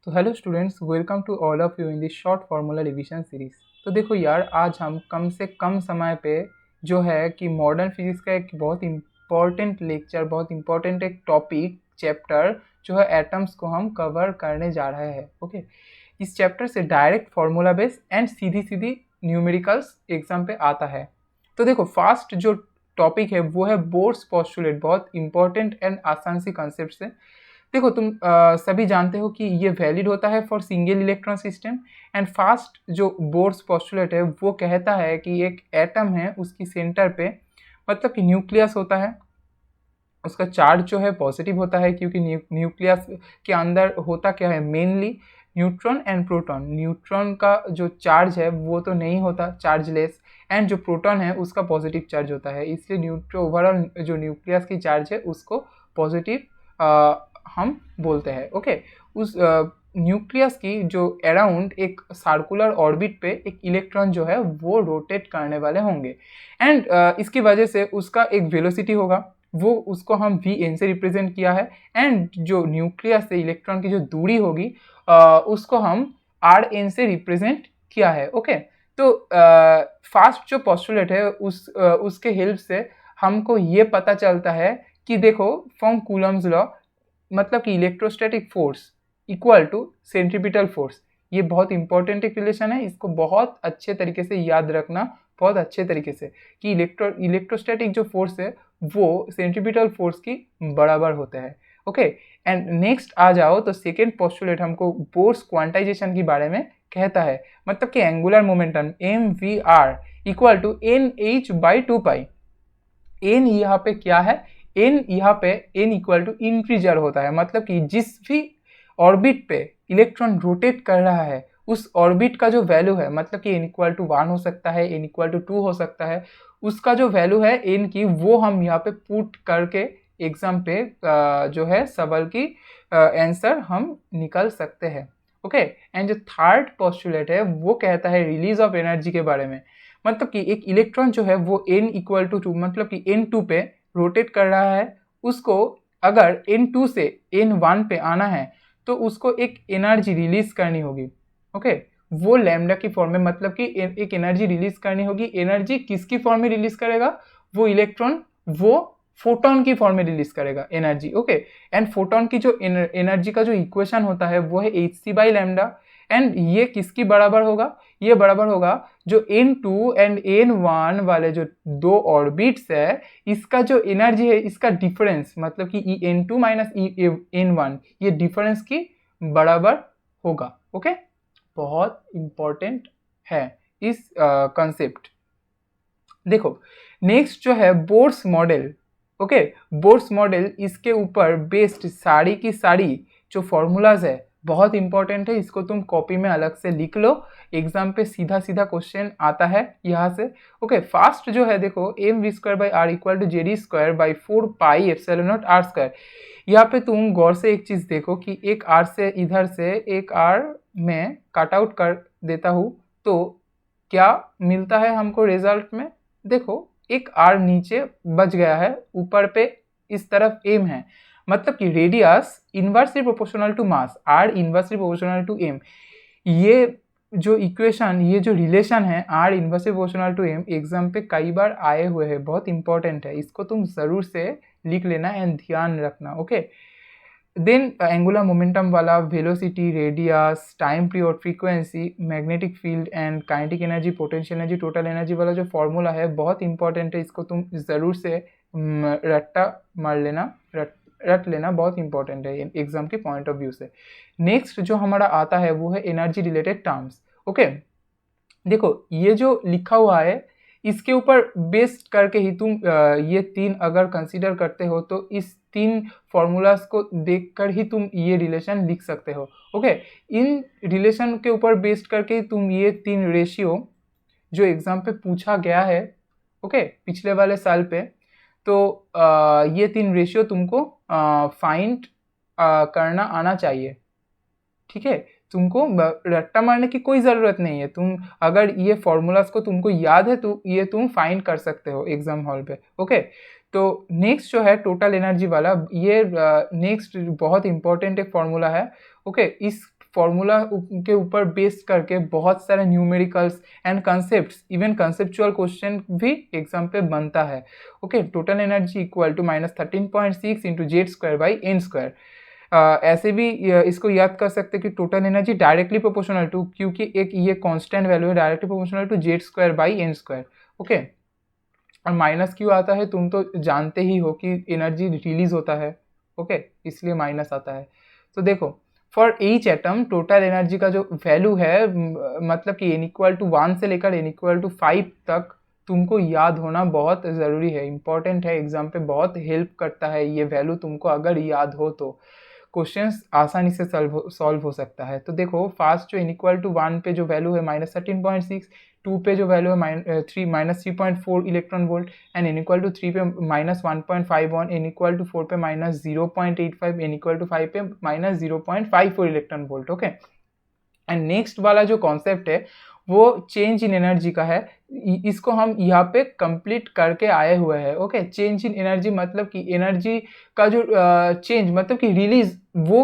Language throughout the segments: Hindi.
तो hello students, welcome to all of you in this short formula revision series. तो देखो यार, आज हम कम से कम समय पे जो है कि मॉडर्न फिजिक्स का एक बहुत इम्पॉर्टेंट लेक्चर, बहुत इम्पॉर्टेंट एक टॉपिक चैप्टर जो है एटम्स को हम कवर करने जा रहे हैं। ओके, इस चैप्टर से direct formula base and Sidhi Sidhi numericals exam पे आता है। तो देखो, फर्स्ट जो टॉपिक है वो है बोर्स पोस्टुलेट, बहुत इंपॉर्टेंट एंड आसान सी कॉन्सेप्ट से। देखो, तुम सभी जानते हो कि ये वैलिड होता है for single electron system. And fast जो बोर्स पोस्टुलेट है वो कहता है कि एक एटम है, उसकी सेंटर पे मतलब कि न्यूक्लियस होता है, उसका चार्ज जो है पॉजिटिव होता है, क्योंकि न्यूक्लियस के अंदर होता क्या है, mainly neutron and proton. Neutron का जो चार्ज है वो तो नहीं होता, चार्जलेस, एंड जो प्रोटॉन है उसका पॉजिटिव चार्ज होता है, इसलिए ओवरऑल जो न्यूक्लियस की चार्ज है उसको पॉजिटिव हम बोलते हैं। ओके, उस न्यूक्लियस की जो अराउंड एक सर्कुलर ऑर्बिट पे एक इलेक्ट्रॉन जो है वो रोटेट करने वाले होंगे। एंड इसकी वजह से उसका एक वेलोसिटी होगा, वो उसको हम वी एन से रिप्रेजेंट किया है। एंड जो न्यूक्लियस से इलेक्ट्रॉन की जो दूरी होगी उसको हम आर एन से रिप्रेजेंट किया है। ओके, तो फास्ट जो पोस्टुलेट है उसके हेल्प से हमको ये पता चलता है कि देखो, फ्रॉम कूलम्स लॉ मतलब कि electrostatic force equal to centripetal force, ये बहुत इंपॉर्टेंट एक रिलेशन है, इसको बहुत अच्छे तरीके से याद रखना, बहुत अच्छे तरीके से, कि इलेक्ट्रोस्टैटिक जो फोर्स है वो सेंट्रीपिटल फोर्स की बराबर होता है। ओके, एंड नेक्स्ट आ जाओ तो सेकेंड पोस्टुलेट हमको बोर्स क्वांटाइजेशन के बारे में कहता है, मतलब कि angular momentum M V R equal to N H by two pi. N यहाँ पे क्या है, एन यहाँ पे एन इक्वल टू इंटीजर होता है, मतलब कि जिस भी ऑर्बिट पे इलेक्ट्रॉन रोटेट कर रहा है उस ऑर्बिट का जो वैल्यू है, मतलब कि एन इक्वल टू 1 हो सकता है, एन इक्वल टू 2 हो सकता है, उसका जो वैल्यू है एन की वो हम यहाँ पे पुट करके एग्जाम पे जो है सवाल की आंसर हम निकाल सकते हैं। ओके, एंड जो थर्ड पोस्टुलेट है वो कहता है रिलीज ऑफ एनर्जी के बारे में, मतलब कि एक इलेक्ट्रॉन जो है वो n इक्वल टू 2 मतलब कि n2 पे रोटेट कर रहा है, उसको अगर n2 से n1 पे आना है तो उसको एक एनर्जी रिलीज करनी होगी। ओके, वो लैम्डा की फॉर्म में, मतलब कि एक एनर्जी रिलीज करनी होगी। एनर्जी किसकी फॉर्म में रिलीज करेगा, वो इलेक्ट्रॉन वो फोटोन की फॉर्म में रिलीज करेगा एनर्जी। ओके, एंड फोटोन की जो एनर्जी का जो इक्वेशन होता है वो है hc बाई लैम्डा। एंड ये किसकी बराबर होगा, ये बराबर होगा जो n2 एंड n1 वाले जो दो ऑर्बिट्स है, इसका जो एनर्जी है, इसका डिफरेंस, मतलब कि n2 माइनस n1, ये डिफरेंस की बराबर होगा। ओके, बहुत इंपॉर्टेंट है इस कंसेप्ट। देखो, नेक्स्ट जो है Bohr's model. Okay, Bohr's model, इसके ऊपर बेस्ड सारी की सारी जो फॉर्मूलाज है बहुत इंपॉर्टेंट है, इसको तुम कॉपी में अलग से लिख लो, एग्जाम पे सीधा सीधा क्वेश्चन आता है यहाँ से। ओके, फास्ट जो है देखो, M V square by R equal to Z E square by 4 pi epsilon naught R square. यहाँ पे तुम गौर से एक चीज देखो कि एक आर से इधर से एक आर में कट आउट कर देता हूँ तो क्या मिलता है हमको रिजल्ट में। देखो, एक आर नीचे बच गया है, ऊपर पे इस तरफ एम है, मतलब कि radius inversely proportional to mass, R inversely proportional to M. ये जो इक्वेशन, ये जो रिलेशन है R inversely proportional to M, exam पे कई बार आए हुए हैं, बहुत इंपॉर्टेंट है, इसको तुम जरूर से लिख लेना एंड ध्यान रखना। ओके, देन एंगुलर मोमेंटम वाला velocity, radius, time period, frequency, magnetic field and kinetic energy, potential energy, total energy वाला जो फॉर्मूला है बहुत इंपॉर्टेंट है, इसको तुम ज़रूर से रट्टा मार लेना, रट लेना, बहुत इंपॉर्टेंट है एग्जाम के पॉइंट ऑफ व्यू से। नेक्स्ट जो हमारा आता है वो है एनर्जी रिलेटेड टर्म्स। ओके, देखो ये जो लिखा हुआ है इसके ऊपर बेस्ड करके ही तुम ये तीन अगर कंसीडर करते हो तो इस तीन फॉर्मूलाज को देखकर ही तुम ये रिलेशन लिख सकते हो। ओके, इन रिलेशन के ऊपर बेस्ड करके तुम ये तीन रेशियो जो एग्जाम पे पूछा गया है, ओके, पिछले वाले साल पे, तो ये तीन रेशियो तुमको फाइंड करना आना चाहिए। ठीक है, तुमको रट्टा मारने की कोई ज़रूरत नहीं है, तुम अगर ये फॉर्मूलाज को तुमको याद है तो ये तुम फाइंड कर सकते हो एग्जाम हॉल पे। ओके, तो नेक्स्ट जो है टोटल एनर्जी वाला, ये नेक्स्ट बहुत इंपॉर्टेंट एक फॉर्मूला है। ओके, इस फॉर्मूला के ऊपर बेस्ड करके बहुत सारे numericals and concepts, even conceptual question भी एग्जाम पे बनता है। Okay, total energy equal to -13.6 into Z square by N square. ऐसे भी इसको याद कर सकते हैं कि total energy directly proportional to, क्योंकि एक ये कांस्टेंट वैल्यू है, directly proportional to Z square by N square. Okay, और माइनस क्यों आता है, तुम तो जानते ही हो कि एनर्जी रिलीज होता है। ओके, इसलिए माइनस आता है। तो देखो, for each atom total energy का जो वैल्यू है, मतलब कि n इक्वल टू 1 से लेकर n इक्वल टू 5 तक तुमको याद होना बहुत ज़रूरी है, इंपॉर्टेंट है, एग्जाम पे बहुत हेल्प करता है ये वैल्यू तुमको अगर याद हो तो क्वेश्चंस आसानी से सॉल्व हो सकता है। तो देखो, फास्ट जो n इक्वल टू 1 पे जो वैल्यू है -13.6, 2 पे जो वैल्यू है -3.4 electron volt, and n equal to 3 पे -1.51, n इक्वल टू 4 पे -0.85, n इक्वल टू 5 पे -0.54 electron volt. Okay, and next वाला जो कॉन्सेप्ट है वो चेंज इन एनर्जी का है। इसको हम यहाँ पे कंप्लीट करके आए हुए हैं। ओके, चेंज इन एनर्जी मतलब कि एनर्जी का जो चेंज मतलब कि रिलीज, वो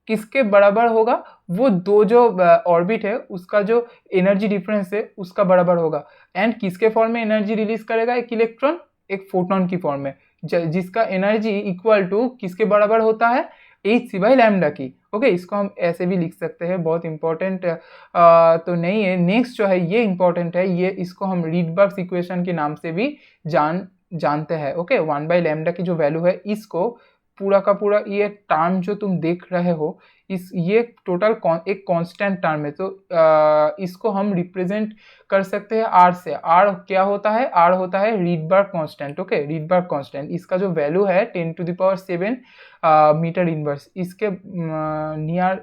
किसके बराबर होगा, वो दो जो ऑर्बिट है उसका जो एनर्जी डिफरेंस है उसका बराबर होगा। एंड किसके फॉर्म में एनर्जी रिलीज करेगा, एक इलेक्ट्रॉन एक फोटोन की फॉर्म में, जिसका एनर्जी इक्वल टू किसके बराबर होता है, एच सी बाई लैम्डा की। ओके, इसको हम ऐसे भी लिख सकते हैं, बहुत इंपॉर्टेंट तो नहीं है। नेक्स्ट जो है ये इंपॉर्टेंट है, ये इसको हम रीडबर्ग्स इक्वेशन के नाम से भी जानते हैं। ओके, 1 बाई लैम्डा की जो वैल्यू है, इसको पूरा का पूरा ये टर्म जो तुम देख रहे हो, ये टोटल एक कांस्टेंट टर्म है। तो इसको हम रिप्रेजेंट कर सकते हैं आर से। आर क्या होता है, आर होता है Rydberg constant. Okay, Rydberg constant, इसका जो वैल्यू है 10⁻⁷ मीटर इनवर्स, इसके नियर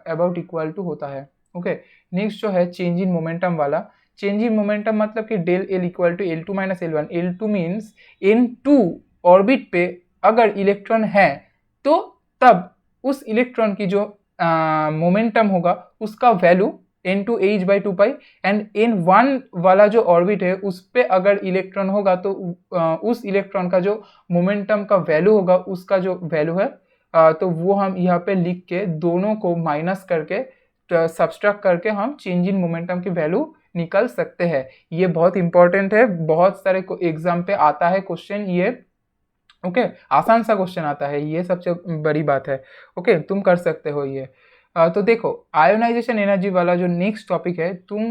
अबाउट इक्वल टू होता है। ओके, नेक्स्ट जो है चेंज इन मोमेंटम वाला। चेंज इन मोमेंटम मतलब कि del L equal to L2 - L1। L2 means N2 orbit पे अगर इलेक्ट्रॉन है तो तब उस इलेक्ट्रॉन की जो मोमेंटम होगा उसका वैल्यू n2h/2π, एंड n1 वाला जो ऑर्बिट है उस पे अगर इलेक्ट्रॉन होगा तो उस इलेक्ट्रॉन का जो मोमेंटम का वैल्यू होगा उसका जो वैल्यू है तो वो हम यहाँ पे लिख के दोनों को माइनस करके सब्सट्रैक्ट करके हम चेंज इन मोमेंटम की वैल्यू निकल सकते हैं। ये बहुत इंपॉर्टेंट है, बहुत सारे एग्जाम पे आता है क्वेश्चन ये। ओके, आसान सा क्वेश्चन आता है, ये सबसे बड़ी बात है। ओके, तुम कर सकते हो ये। तो देखो, आयोनाइजेशन एनर्जी वाला जो नेक्स्ट टॉपिक है, तुम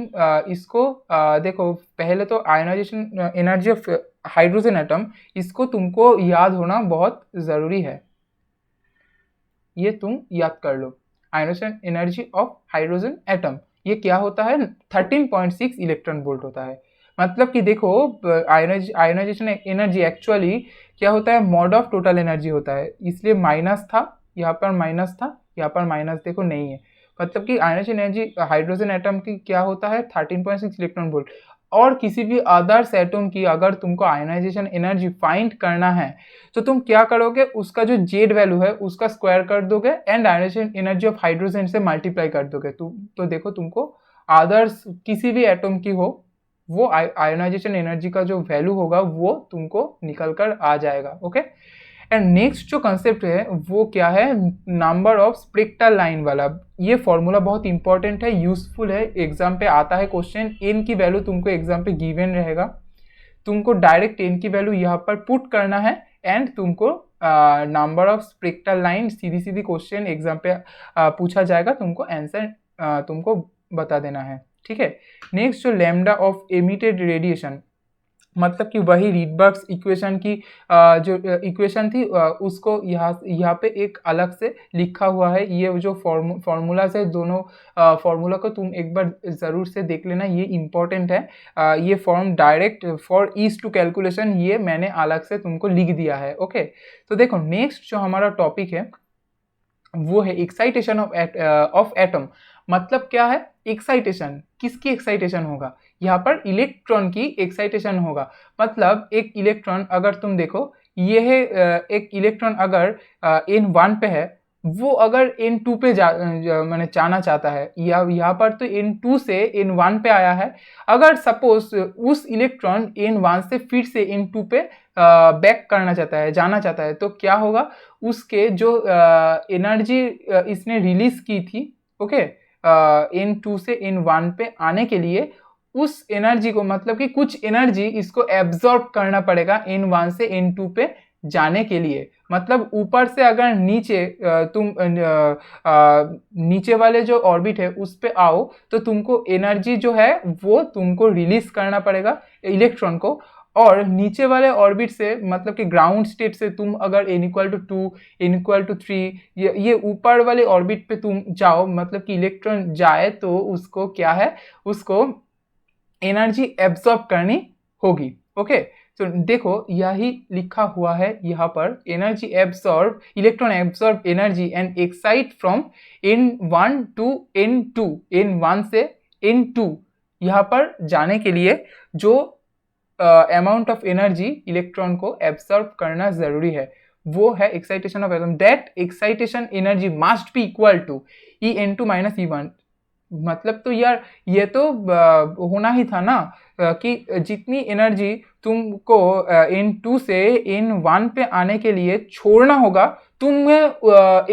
इसको देखो, पहले तो ionisation energy of hydrogen atom, इसको तुमको याद होना बहुत ज़रूरी है, ये तुम याद कर लो। Ionization energy of hydrogen atom ये क्या होता है, 13.6 इलेक्ट्रॉन वोल्ट होता है। मतलब कि देखो, आयोनाइजेशन एनर्जी एक्चुअली क्या होता है, मॉड ऑफ टोटल एनर्जी होता है, इसलिए माइनस था, यहाँ पर माइनस था, यहाँ पर माइनस देखो नहीं है। मतलब कि आयोनाइजेशन एनर्जी हाइड्रोजन एटम की क्या होता है, 13.6 इलेक्ट्रॉन वोल्ट। और किसी भी अदर्स एटम की अगर तुमको आयोनाइजेशन एनर्जी फाइंड करना है तो तुम क्या करोगे, उसका जो जेड वैल्यू है उसका स्क्वायर कर दोगे and ionization energy of hydrogen से मल्टीप्लाई कर दोगे। तो देखो, तुमको अदर्स किसी भी एटम की हो, वो आयोनाइजेशन एनर्जी का जो वैल्यू होगा वो तुमको निकल कर आ जाएगा। ओके, एंड नेक्स्ट जो कंसेप्ट है वो क्या है, नंबर ऑफ स्पेक्ट्रल लाइन वाला। ये फॉर्मूला बहुत इंपॉर्टेंट है, यूजफुल है, एग्जाम पे आता है क्वेश्चन। एन की वैल्यू तुमको एग्जाम पे गिवन रहेगा, तुमको डायरेक्ट एन की वैल्यू यहाँ पर पुट करना है एंड तुमको number of spectral line Sidhi Sidhi question exam पे पूछा जाएगा, तुमको आंसर तुमको बता देना है। ठीक है, नेक्स्ट जो लैम्डा ऑफ एमिटेड रेडिएशन, मतलब कि वही रीडबर्ग्स इक्वेशन की जो इक्वेशन थी उसको यहाँ पे एक अलग से लिखा हुआ है। ये जो फॉर्मूलाज है, दोनों फॉर्मूला को तुम एक बार ज़रूर से देख लेना, ये इम्पॉर्टेंट है। ये form direct for ease to calculation ये मैंने अलग से तुमको लिख दिया है। ओके, तो देखो, नेक्स्ट जो हमारा टॉपिक है वो है एक्साइटेशन ऑफ एटम। मतलब क्या है, एक्साइटेशन, किसकी एक्साइटेशन होगा, यहाँ पर इलेक्ट्रॉन की एक्साइटेशन होगा। मतलब एक इलेक्ट्रॉन अगर तुम देखो, ये है एक इलेक्ट्रॉन अगर N1 पे है, वो अगर N2 पे मैंने जाना चाहता है, या यहाँ पर तो N2 से N1 पे आया है, अगर सपोज उस इलेक्ट्रॉन N1 से फिर से N2 पे बैक करना चाहता है, जाना चाहता है, तो क्या होगा, उसके जो एनर्जी इसने रिलीज की थी, ओके। N2 से N1 पे आने के लिए उस एनर्जी को, मतलब कि कुछ एनर्जी इसको एब्जॉर्ब करना पड़ेगा N1 से N2 पे जाने के लिए। मतलब ऊपर से अगर नीचे तुम नीचे वाले जो ऑर्बिट है उस पे आओ तो तुमको एनर्जी जो है वो तुमको रिलीज करना पड़ेगा इलेक्ट्रॉन को, और नीचे वाले ऑर्बिट से, मतलब कि ग्राउंड स्टेट से तुम अगर n=2 n=3 ये ऊपर वाले ऑर्बिट पे तुम जाओ, मतलब कि इलेक्ट्रॉन जाए तो उसको क्या है, उसको एनर्जी एब्जॉर्ब करनी होगी। ओके, तो देखो यही लिखा हुआ है यहाँ पर, energy absorb, electron absorb energy and excite from N1 to N2, N1 से N2 यहाँ पर जाने के लिए जो अमाउंट ऑफ एनर्जी इलेक्ट्रॉन को एब्सॉर्ब करना जरूरी है वो है excitation of atom. That excitation energy must be equal to En2 minus E1। मतलब तो यार ये तो होना ही था ना कि जितनी एनर्जी तुमको N2 से N1 पे आने के लिए छोड़ना होगा, तुम्हें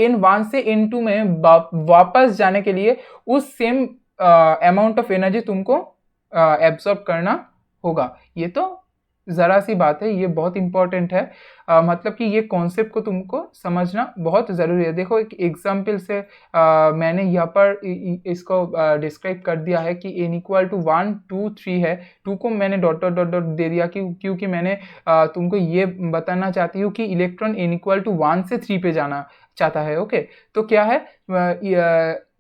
N1 से N2 में वापस जाने के लिए उस सेम अमाउंट ऑफ एनर्जी तुमको एब्सॉर्ब करना होगा। ये तो ज़रा सी बात है, ये बहुत इंपॉर्टेंट है। मतलब कि ये कॉन्सेप्ट को तुमको समझना बहुत ज़रूरी है। देखो एक एग्जाम्पल से मैंने यहाँ पर इसको डिस्क्राइब कर दिया है कि n=1 2 3 है, 2 को मैंने डॉट डॉट डॉट डॉट दे दिया क्योंकि मैंने तुमको ये बताना चाहती हूँ कि इलेक्ट्रॉन n=1 से 3 पे जाना चाहता है। ओके, तो क्या है,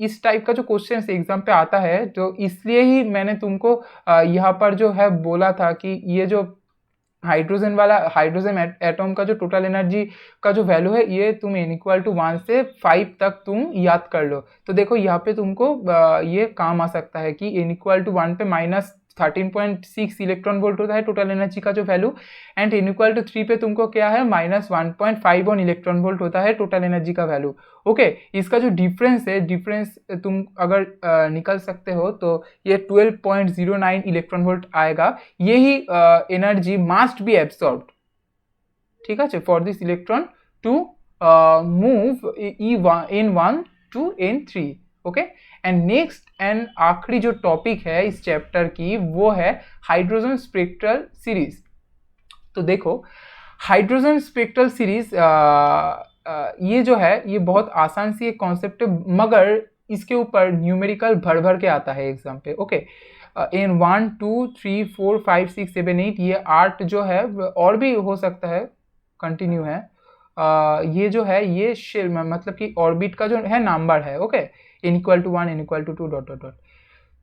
इस टाइप का जो क्वेश्चन एग्जाम पे आता है तो इसलिए ही मैंने तुमको यहाँ पर जो है बोला था कि ये जो हाइड्रोजन एटॉम का जो टोटल एनर्जी का जो वैल्यू है ये तुम n=1 से 5 तक तुम याद कर लो। तो देखो यहाँ पे तुमको ये काम आ सकता है कि n=1 पे -13.6 इलेक्ट्रॉन वोल्ट होता है टोटल एनर्जी का जो वैल्यू, एंड n=3 पे तुमको क्या है -1.51 इलेक्ट्रॉन वोल्ट होता है टोटल एनर्जी का वैल्यू। ओके, इसका जो डिफरेंस तुम अगर निकल सकते हो तो ये 12.09 इलेक्ट्रॉन वोल्ट आएगा। यही एनर्जी मस्ट बी एब्सॉर्ब्ड, ठीक है, for this electron to move N1 to N3। Okay, and next and आखिरी जो टॉपिक है इस चैप्टर की वो है हाइड्रोजन स्पेक्ट्रल सीरीज। तो देखो हाइड्रोजन स्पेक्ट्रल सीरीज ये जो है ये बहुत आसान सी एक कॉन्सेप्ट है, मगर इसके ऊपर न्यूमेरिकल भर भर के आता है एग्जाम पे। ओके, N1 2 3 4 5 6 7 8 ये 8 जो है और भी हो सकता है, कंटिन्यू है। ये जो है ये शेल मतलब कि ऑर्बिट का जो है नंबर है। Okay, n=1 n=2 dot dot dot.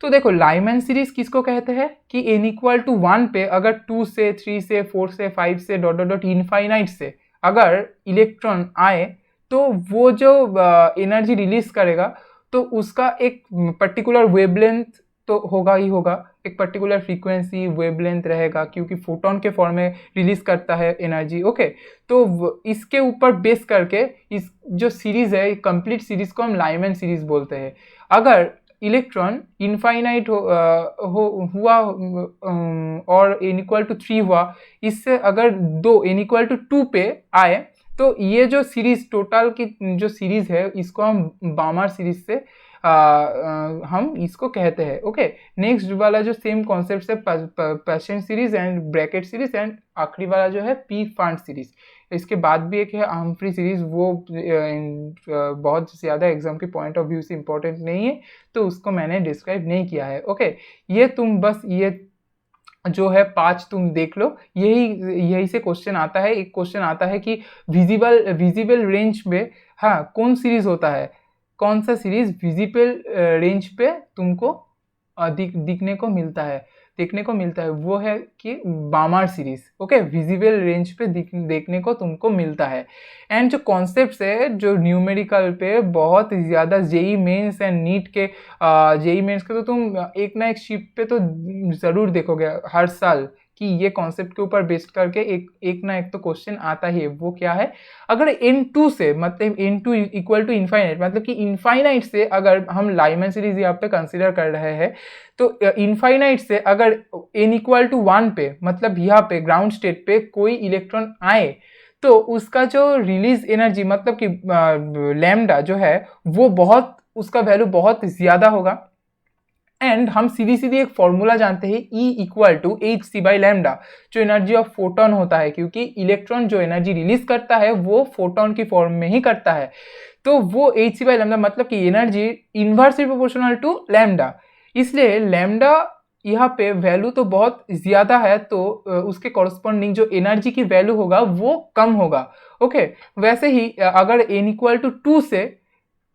तो देखो लाइमैन सीरीज किसको कहते हैं कि n=1 पे अगर 2 से 3 से 4 से 5 से डॉट डॉट डॉट इनफाइनाइट से अगर इलेक्ट्रॉन आए तो वो जो एनर्जी रिलीज करेगा तो उसका एक पर्टिकुलर वेवलेंथ तो होगा ही होगा, एक पर्टिकुलर फ्रीक्वेंसी वेवलेंथ रहेगा क्योंकि फोटोन के फॉर्म में रिलीज करता है एनर्जी। ओके, तो इसके ऊपर बेस करके इस जो सीरीज है कंप्लीट सीरीज को हम लाइमैन सीरीज बोलते हैं। अगर इलेक्ट्रॉन इनफाइनाइट हुआ और n=3 हुआ, इससे अगर दो n=2 पे आए तो ये जो सीरीज टोटल की जो सीरीज है इसको हम बामर सीरीज से हम इसको कहते हैं। ओके, नेक्स्ट वाला जो सेम कॉन्सेप्ट है patient series and Brackett series, and आखिरी वाला जो है पी फंड सीरीज। इसके बाद भी एक है हम्फ्री सीरीज, वो बहुत ज़्यादा एग्जाम के पॉइंट ऑफ व्यू से इम्पोर्टेंट नहीं है तो उसको मैंने डिस्क्राइब नहीं किया है। ओके, ये तुम बस ये जो है 5 तुम देख लो, यही से क्वेश्चन आता है। एक क्वेश्चन आता है कि विजिबल रेंज में हाँ कौन सीरीज होता है, कौन सा सीरीज विजिबल रेंज पे तुमको देखने को मिलता है, वो है कि बामर सीरीज। ओके, विजिबल रेंज पे देखने को तुमको मिलता है। एंड जो कॉन्सेप्ट्स है जो न्यूमेरिकल पे बहुत ज़्यादा जेई मेंस एंड नीट के जेई मेंस के तो तुम एक ना एक शिप पे तो ज़रूर देखोगे हर साल कि ये कॉन्सेप्ट के ऊपर बेस्ड करके एक ना एक तो क्वेश्चन आता ही है। वो क्या है, अगर n2 से मतलब n2 इक्वल टू इनफाइनाइट, मतलब कि इनफाइनाइट से अगर हम लाइमैन सीरीज यहाँ पे कंसीडर कर रहे हैं तो इनफाइनाइट से अगर n=1 पे मतलब यहाँ पे ग्राउंड स्टेट पे कोई इलेक्ट्रॉन आए तो उसका जो रिलीज एनर्जी मतलब कि लैम्डा जो है वो बहुत, उसका वैल्यू बहुत ज़्यादा होगा। एंड हम सीधी सीधी एक फॉर्मूला जानते हैं, E equal to H C by lambda, जो एनर्जी ऑफ फोटोन होता है, क्योंकि इलेक्ट्रॉन जो एनर्जी रिलीज करता है वो फोटोन की फॉर्म में ही करता है। तो वो एच सी बाई लैम्डा मतलब कि energy inversely proportional to lambda, इसलिए लैम्डा यहाँ पे वैल्यू तो बहुत ज़्यादा है, तो उसके कॉरस्पॉन्डिंग जो एनर्जी की वैल्यू होगा वो कम होगा। ओके, वैसे ही अगर n इक्वल टू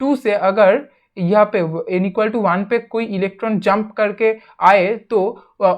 टू से अगर यहाँ पे n इक्वल टू 1 पे कोई इलेक्ट्रॉन जंप करके आए तो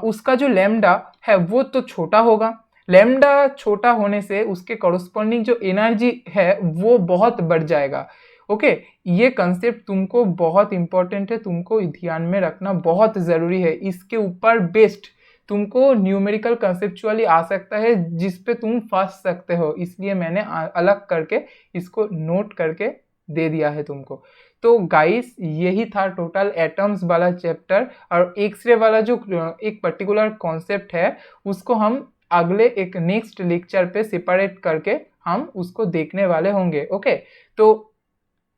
उसका जो लैम्डा है वो तो छोटा होगा। लैम्डा छोटा होने से उसके कॉरस्पॉन्डिंग जो एनर्जी है वो बहुत बढ़ जाएगा। ओके, ये कंसेप्ट तुमको बहुत इंपॉर्टेंट है, तुमको ध्यान में रखना बहुत ज़रूरी है। इसके ऊपर बेस्ड तुमको न्यूमेरिकल कंसेप्चुअली आ सकता है जिस पे तुम फंस सकते हो, इसलिए मैंने अलग करके इसको नोट करके दे दिया है तुमको। तो गाइस यही था टोटल एटम्स वाला चैप्टर, और एक्सरे वाला जो एक पर्टिकुलर कॉन्सेप्ट है उसको हम अगले एक नेक्स्ट लेक्चर पे सेपरेट करके हम उसको देखने वाले होंगे। ओके, तो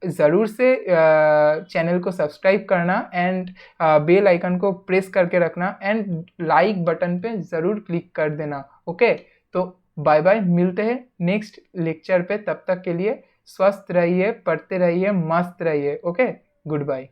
ज़रूर से चैनल को सब्सक्राइब करना एंड बेल आइकन को प्रेस करके रखना एंड लाइक बटन पे ज़रूर क्लिक कर देना। ओके, तो बाय बाय, मिलते हैं नेक्स्ट लेक्चर पे, तब तक के लिए स्वस्थ रहिए, पढ़ते रहिए, मस्त रहिए। Okay, good bye.